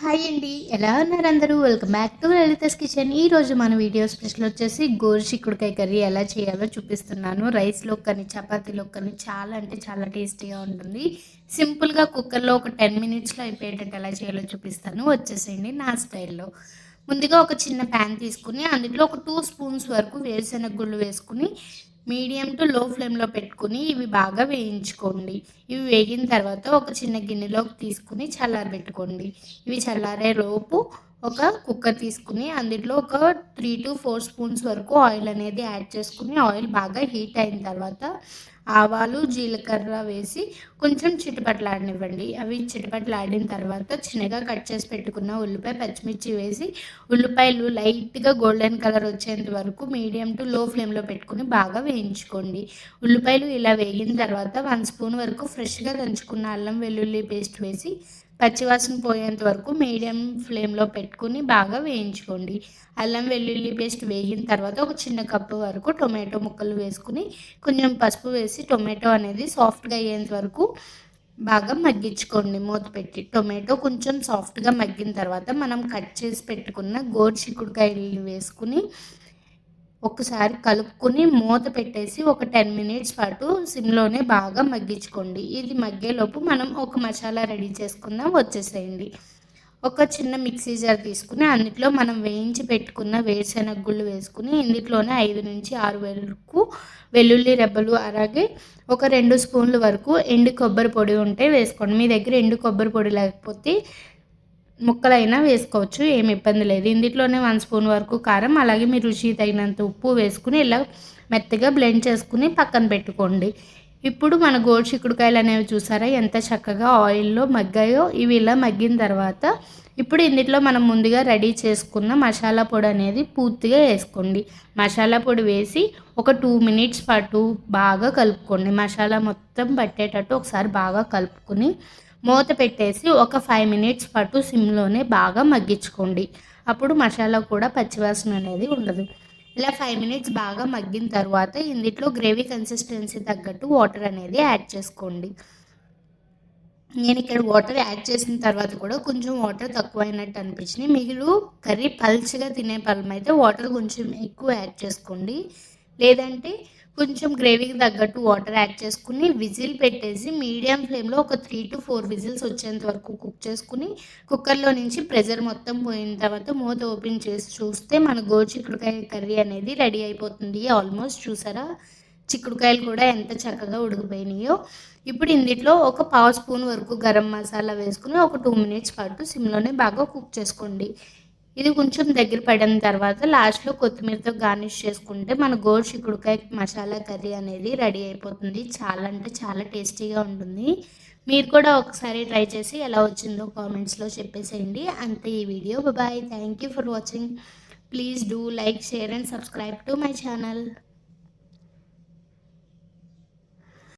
Hi అండి, ఎలా ఉన్నారు అందరూ? Welcome back to Lalitha's kitchen. ఈరోజు మన వీడియో స్పెషల్ వచ్చేసి గోరుచిక్కుడుకాయ కర్రీ ఎలా చేయాలో చూపిస్తున్నాను. రైస్లో కానీ చపాతీలో కానీ చాలా అంటే చాలా టేస్టీగా ఉంటుంది. సింపుల్గా కుక్కర్లో ఒక 10 మినిట్స్లో అయిపోయేటట్టు ఎలా చేయాలో చూపిస్తాను. వచ్చేసేయండి నా స్టైల్లో. ముందుగా ఒక చిన్న ప్యాన్ తీసుకుని అందులో ఒక 2 స్పూన్స్ వరకు వేరుశెనగ గుళ్ళు వేసుకుని మీడియం టు లో ఫ్లేమ్లో పెట్టుకుని ఇవి బాగా వేయించుకోండి. ఇవి వేగిన తర్వాత ఒక చిన్న గిన్నెలోకి తీసుకుని చల్లారబెట్టుకోండి. ఇవి చల్లారే లోపు ఒక కుక్కర్ తీసుకుని అందులో ఒక 3 to 4 స్పూన్స్ వరకు ఆయిల్ అనేది యాడ్ చేసుకుని ఆయిల్ బాగా హీట్ అయిన తర్వాత ఆవాలు జీలకర్ర వేసి కొంచెం చిటపట్లాడనివ్వండి. అవి చిటపట్లాడిన తర్వాత చిన్నగా కట్ చేసి పెట్టుకున్న ఉల్లిపాయ పచ్చిమిర్చి వేసి ఉల్లిపాయలు లైట్గా గోల్డెన్ కలర్ వచ్చేంత వరకు మీడియం టు లో ఫ్లేమ్లో పెట్టుకుని బాగా వేయించుకోండి. ఉల్లిపాయలు ఇలా వేగిన తర్వాత 1 స్పూన్ వరకు ఫ్రెష్గా దంచుకున్న అల్లం వెల్లుల్లి పేస్ట్ వేసి పచ్చివాసన పోయేంత వరకు మీడియం ఫ్లేమ్లో పెట్టుకుని బాగా వేయించుకోండి. అల్లం వెల్లుల్లి పేస్ట్ వేగిన తర్వాత ఒక చిన్న కప్పు వరకు టొమాటో ముక్కలు వేసుకుని కొంచెం పసుపు వేసి టొమాటో అనేది సాఫ్ట్గా అయ్యేంత వరకు బాగా మగ్గించుకోండి మూత పెట్టి. టొమాటో కొంచెం సాఫ్ట్గా మగ్గిన తర్వాత మనం కట్ చేసి పెట్టుకున్న గోరుచిక్కుడుకాయలు వేసుకుని ఒకసారి కలుపుకొని మూత పెట్టేసి ఒక 10 మినిట్స్ పాటు సిమ్లోనే బాగా మగ్గించుకోండి. ఇది మగ్గేలోపు మనం ఒక మసాలా రెడీ చేసుకుందాం. వచ్చేసేయండి. ఒక చిన్న మిక్సీ జార్ తీసుకుని అందులో మనం వేయించి పెట్టుకున్న వేరుశెనగ గుళ్ళు వేసుకుని ఇందులోనే 5 నుంచి 6 వరకు వెల్లుల్లి రెబ్బలు, అలాగే ఒక 2 స్పూన్ల వరకు ఎండు కొబ్బరి పొడి ఉంటే వేసుకోండి. మీ దగ్గర ఎండు కొబ్బరి పొడి లేకపోతే ముక్కలైనా వేసుకోవచ్చు, ఏమి ఇబ్బంది లేదు. ఇందులోనే 1 స్పూన్ వరకు కారం, అలాగే మీ రుచి తగినంత ఉప్పు వేసుకుని ఇలా మెత్తగా బ్లెండ్ చేసుకుని పక్కన పెట్టుకోండి. ఇప్పుడు మన గోరుచిక్కుడుకాయలు అనేవి చూసారా ఎంత చక్కగా ఆయిల్లో మగ్గాయో. ఇవి ఇలా మగ్గిన తర్వాత ఇప్పుడు ఇందులో మనం ముందుగా రెడీ చేసుకున్న మసాలా పొడి అనేది పూర్తిగా వేసుకోండి. మసాలా పొడి వేసి ఒక 2 మినిట్స్ పాటు బాగా కలుపుకోండి. మసాలా మొత్తం పట్టేటట్టు ఒకసారి బాగా కలుపుకొని మూత పెట్టేసి ఒక 5 మినిట్స్ పాటు సిమ్లోనే బాగా మగ్గించుకోండి. అప్పుడు మసాలా కూడా పచ్చివాసన అనేది ఉండదు. ఇలా 5 మినిట్స్ బాగా మగ్గిన తర్వాత ఇందులో గ్రేవీ కన్సిస్టెన్సీ తగ్గట్టు వాటర్ అనేది యాడ్ చేసుకోండి. నేను ఇక్కడ వాటర్ యాడ్ చేసిన తర్వాత కూడా కొంచెం వాటర్ తక్కువ అయినట్టు అనిపించినాయి. మీరు కర్రీ పల్చగా తినే పళ్ళమైతే వాటర్ కొంచెం ఎక్కువ యాడ్ చేసుకోండి. లేదంటే కొంచెం గ్రేవీకి తగ్గట్టు వాటర్ యాడ్ చేసుకుని విజిల్ పెట్టేసి మీడియం ఫ్లేమ్లో ఒక 3 to 4 విజిల్స్ వచ్చేంత వరకు కుక్ చేసుకుని కుక్కర్లో నుంచి ప్రెషర్ మొత్తం పోయిన తర్వాత మూత ఓపెన్ చేసి చూస్తే మన గోరుచిక్కుడుకాయ కర్రీ అనేది రెడీ అయిపోతుంది. ఆల్మోస్ట్ చూసారా చిక్కుడుకాయలు కూడా ఎంత చక్కగా ఉడికిపోయినాయో. ఇప్పుడు ఇందులో ఒక 1/2 స్పూన్ వరకు గరం మసాలా వేసుకుని ఒక 2 మినిట్స్ పాటు సిమ్లోనే బాగా కుక్ చేసుకోండి. ఇది కొంచెం దగ్గర పడిన తర్వాత లాస్ట్లో కొత్తిమీరతో గార్నిష్ చేసుకుంటే మన గోరుచిక్కుడుకాయ మసాలా కర్రీ అనేది రెడీ అయిపోతుంది. చాలా అంటే చాలా టేస్టీగా ఉంటుంది. మీరు కూడా ఒకసారి ట్రై చేసి ఎలా వచ్చిందో కామెంట్స్లో చెప్పేసేయండి. అంతే ఈ వీడియో. Bye. Thank you for watching. Please do like, share and subscribe to my channel.